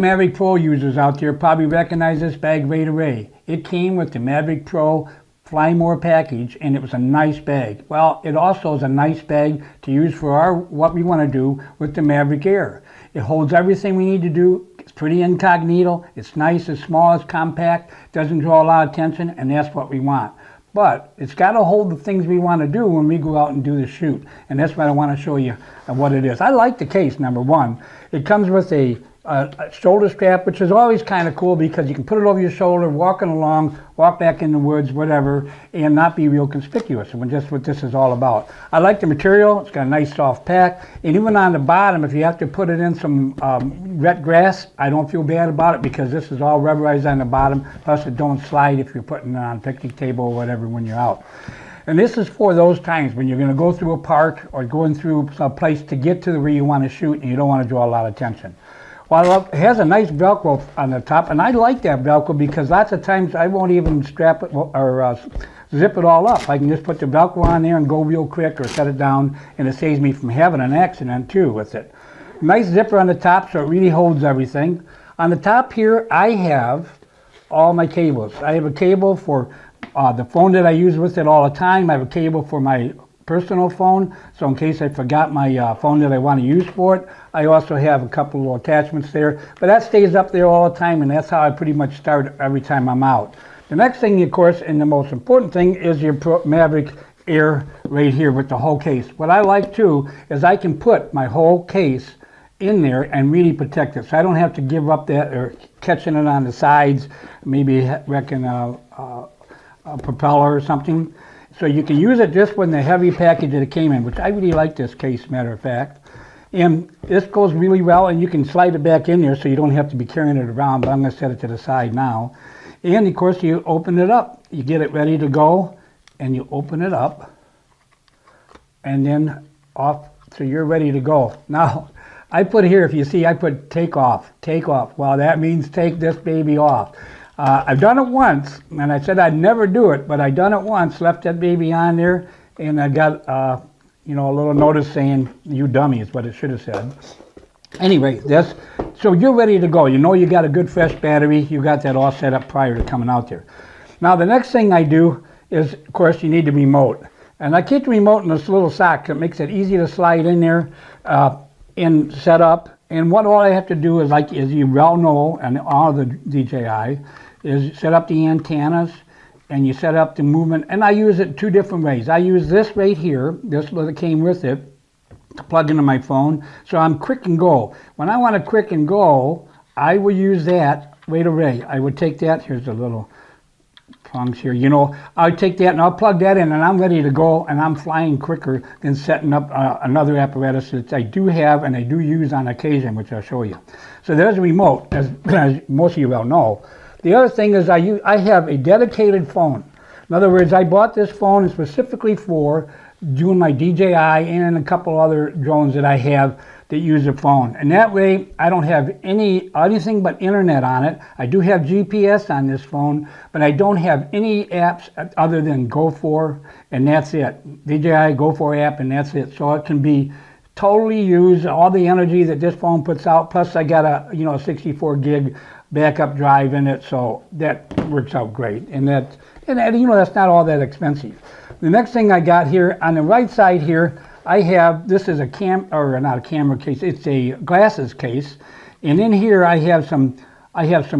Maverick Pro users out there probably recognize this bag right away. It came with the Maverick Pro Fly More package, and it was a nice bag. Well, it also is a nice bag to use for what we want to do with the Maverick Air. It holds everything we need to do. It's pretty incognito. It's nice, it's small, it's compact, doesn't draw a lot of attention, and that's what we want. But it's got to hold the things we want to do when we go out and do the shoot. And that's what I want to show you what it is. I like the case, number one. It comes with a shoulder strap, which is always kind of cool because you can put it over your shoulder, walking along, walk back in the woods, whatever, and not be real conspicuous. And that's what this is all about. I like the material. It's got a nice soft pack. And even on the bottom, if you have to put it in some wet grass, I don't feel bad about it because this is all rubberized on the bottom. Plus, it don't slide if you're putting it on a picnic table or whatever when you're out. And this is for those times when you're going to go through a park or going through some place to get to where you want to shoot and you don't want to draw a lot of attention. Well, it has a nice Velcro on the top, and I like that Velcro because lots of times I won't even strap it or zip it all up. I can just put the Velcro on there and go real quick or set it down, and it saves me from having an accident too with it. Nice zipper on the top, so it really holds everything. On the top here, I have all my cables. I have a cable for the phone that I use with it all the time. I have a cable for my personal phone, so in case I forgot my phone that I want to use for it. I also have a couple of attachments there, but that stays up there all the time, and that's how I pretty much start every time I'm out. The next thing, of course, and the most important thing, is your Maverick Air right here with the whole case. What I like too is I can put my whole case in there and really protect it, so I don't have to give up that or catching it on the sides, maybe wrecking a propeller or something. So you can use it just with the heavy package that it came in, which I really like this case, matter of fact. And this goes really well, and you can slide it back in there so you don't have to be carrying it around, but I'm going to set it to the side now. And of course, you open it up. You get it ready to go, and you open it up, and then off, so you're ready to go. Now, I put here, if you see, I put take off, take off. Well, that means take this baby off. I've done it once, and I said I'd never do it, but I've done it once, left that baby on there, and I got, a little notice saying, "You dummy," is what it should have said. Anyway, so you're ready to go. You know you got a good fresh battery. You got that all set up prior to coming out there. Now, the next thing I do is, of course, you need the remote. And I keep the remote in this little sock. It makes it easy to slide in there and set up. And what all I have to do is, as you well know, and all the DJI, is set up the antennas, and you set up the movement. And I use it two different ways. I use this right here, this that came with it, to plug into my phone. So I'm quick and go. When I want to quick and go, I will use that right away. I would take that. Here's the little prongs here. I'll take that and I'll plug that in, and I'm ready to go, and I'm flying quicker than setting up another apparatus that I do have and I do use on occasion, which I'll show you. So there's a remote, as most of you well know. The other thing is I have a dedicated phone. In other words, I bought this phone specifically for doing my DJI and a couple other drones that I have that use a phone. And that way, I don't have anything but internet on it. I do have GPS on this phone, but I don't have any apps other than GoFor, and that's it. DJI GoFor app, and that's it. So it can be totally used, all the energy that this phone puts out, plus I got a 64 gig backup drive in it, so that works out great. And that's not all that expensive. The next thing I got here on the right side here, I have, this is not a camera case, it's a glasses case, and in here I have some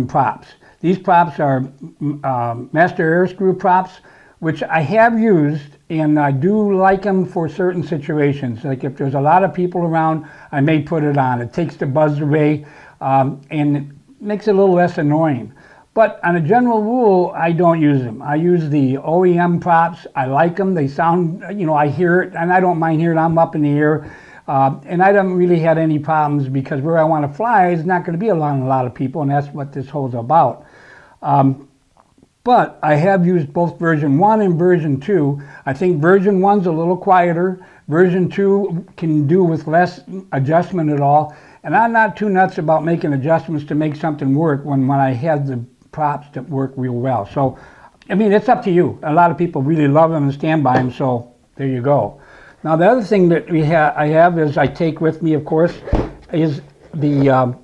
props. These props are Master Air Screw props, which I have used, and I do like them for certain situations. Like if there's a lot of people around, I may put it on. It takes the buzz away, and it makes it a little less annoying. But on a general rule, I don't use them. I use the OEM props. I like them. They sound, I hear it, and I don't mind hearing it. I'm up in the air. And I haven't really had any problems because where I want to fly is not going to be around a lot of people, and that's what this whole is about. But I have used both version 1 and version 2. I think version 1's a little quieter. Version 2 can do with less adjustment at all. And I'm not too nuts about making adjustments to make something work when I have the props that work real well. So, it's up to you. A lot of people really love them and stand by them, so there you go. Now, the other thing that I have is I take with me, of course, is the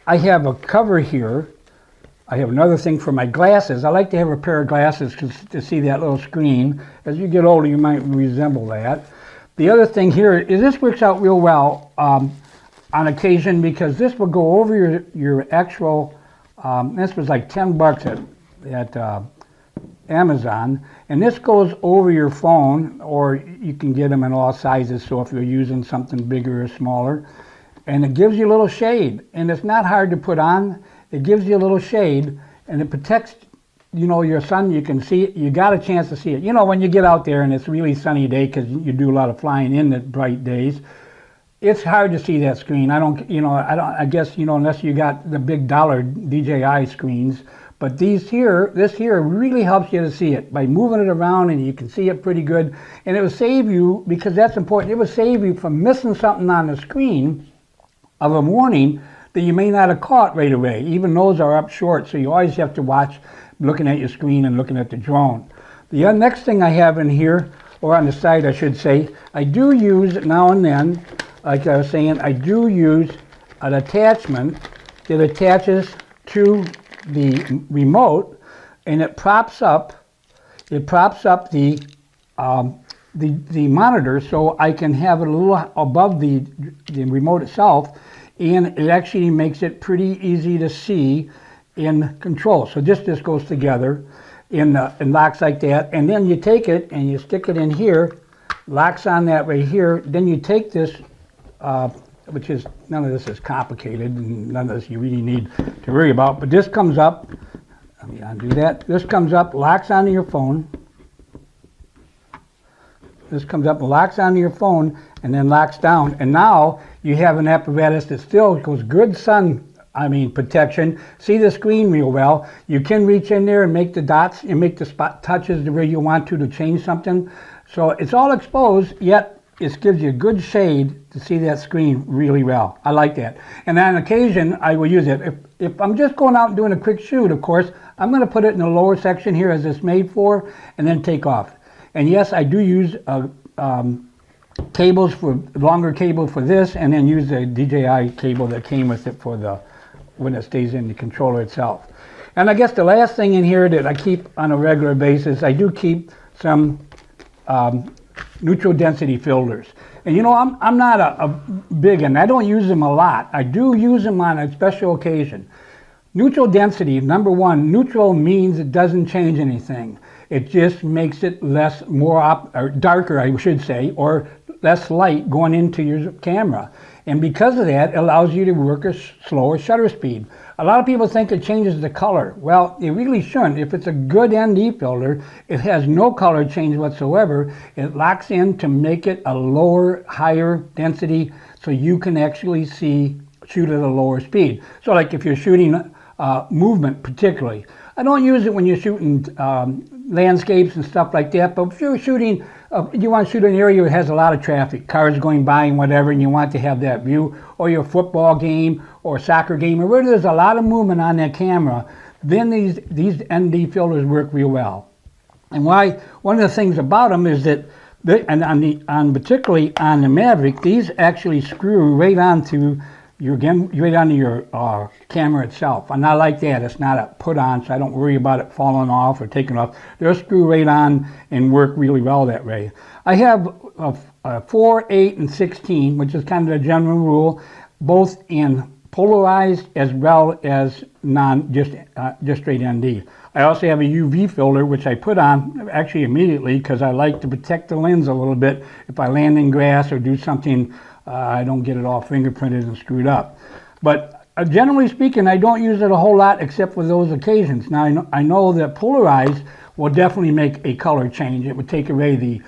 I have a cover here. I have another thing for my glasses. I like to have a pair of glasses to see that little screen. As you get older, you might resemble that. The other thing here is this works out real well on occasion, because this will go over your actual, this was like 10 bucks at Amazon, and this goes over your phone, or you can get them in all sizes, so if you're using something bigger or smaller. And it gives you a little shade, and it's not hard to put on. It gives you a little shade, and it protects, you know, your sun. You can see it. You got a chance to see it. You know, when you get out there and it's a really sunny day, because you do a lot of flying in the bright days, it's hard to see that screen. I guess, you know, unless you got the big dollar DJI screens. But this here really helps you to see it by moving it around, and you can see it pretty good. And it will save you, because that's important, it will save you from missing something on the screen of a warning that you may not have caught right away. Even those are up short, so you always have to watch looking at your screen and looking at the drone. The next thing I have in here, or on the side I should say, I do use now and then, like I was saying, I do use an attachment that attaches to the remote, and it props up the monitor, so I can have it a little above the remote itself, and it actually makes it pretty easy to see in control. So this goes together in locks like that, and then you take it and you stick it in here, locks on that right here. Then you take this, which is, none of this is complicated, and none of this you really need to worry about, but this comes up, let me undo that, this comes up, locks onto your phone. This comes up and locks onto your phone, and then locks down. And now you have an apparatus that still goes good protection. See the screen real well. You can reach in there and make the dots and make the spot touches the way you want to change something. So it's all exposed, yet it gives you a good shade to see that screen really well. I like that. And on occasion, I will use it. If I'm just going out and doing a quick shoot, of course, I'm going to put it in the lower section here as it's made for, and then take off. And yes, I do use longer cable for this, and then use the DJI cable that came with it for when it stays in the controller itself. And I guess the last thing in here that I keep on a regular basis, I do keep some neutral density filters. And you know, I'm not a big, and I don't use them a lot. I do use them on a special occasion. Neutral density, number one, neutral means it doesn't change anything. It just makes it darker, I should say, or less light going into your camera. And because of that, it allows you to work a slower shutter speed. A lot of people think it changes the color. Well, it really shouldn't. If it's a good ND filter, it has no color change whatsoever. It locks in to make it a lower, higher density, so you can actually shoot at a lower speed. So like if you're shooting movement particularly. I don't use it when you're shooting landscapes and stuff like that, but if you're shooting, you want to shoot an area that has a lot of traffic, cars going by and whatever, and you want to have that view, or your football game or soccer game, or where there's a lot of movement on that camera, then these ND filters work real well. And one of the things about them is that, particularly on the Mavic, these actually screw right onto your camera itself. And I like that. It's not a put on, so I don't worry about it falling off or taking off. They'll screw right on and work really well that way. I have a 4, 8, and 16, which is kind of the general rule, both in polarized as well as just straight ND. I also have a UV filter, which I put on actually immediately, because I like to protect the lens a little bit. If I land in grass or do something, I don't get it all fingerprinted and screwed up. But generally speaking, I don't use it a whole lot except for those occasions. Now, I know that polarized will definitely make a color change. It would take away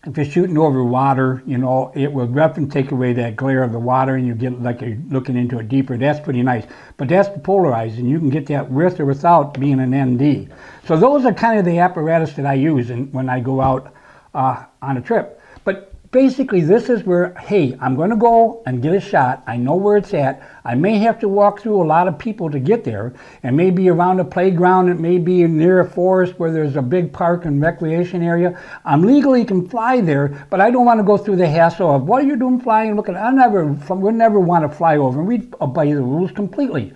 if you're shooting over water, you know, it will definitely take away that glare of the water, and you get like you're looking into it deeper. That's pretty nice. But that's the polarized, and you can get that with or without being an ND. So those are kind of the apparatus that I use when I go out on a trip. But basically this is where, hey, I'm going to go and get a shot. I know where it's at. I may have to walk through a lot of people to get there. It may be around a playground. It may be near a forest where there's a big park and recreation area. I'm legally can fly there, but I don't want to go through the hassle of, what are you doing flying? Look at, we never want to fly over, and we obey the rules completely.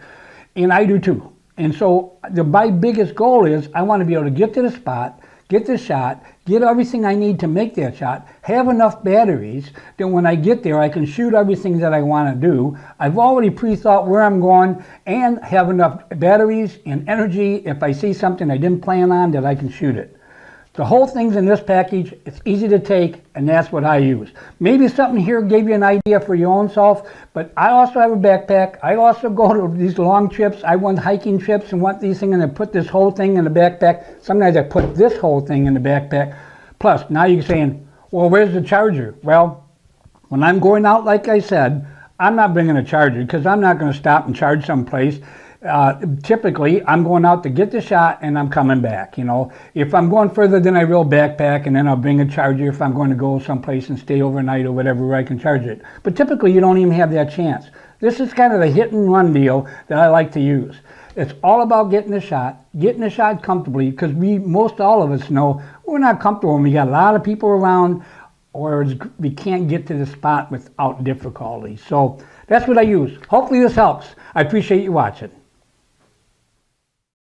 And I do too. And so my biggest goal is I want to be able to get to the spot, get the shot, get everything I need to make that shot, have enough batteries that when I get there I can shoot everything that I want to do. I've already pre-thought where I'm going and have enough batteries and energy if I see something I didn't plan on that I can shoot it. The whole thing's in this package. It's easy to take, and that's what I use. Maybe something here gave you an idea for your own self, but I also have a backpack. I also go to these long trips. I went hiking trips and want these things, and I put this whole thing in the backpack. Sometimes I put this whole thing in the backpack. Plus, now you're saying, well, where's the charger? Well, when I'm going out, like I said, I'm not bringing a charger because I'm not going to stop and charge someplace. Typically, I'm going out to get the shot and I'm coming back. You know, if I'm going further, then I will backpack and then I'll bring a charger if I'm going to go someplace and stay overnight or whatever where I can charge it. But typically, you don't even have that chance. This is kind of the hit and run deal that I like to use. It's all about getting the shot comfortably, because most all of us know we're not comfortable when we got a lot of people around or we can't get to the spot without difficulty. So that's what I use. Hopefully this helps. I appreciate you watching.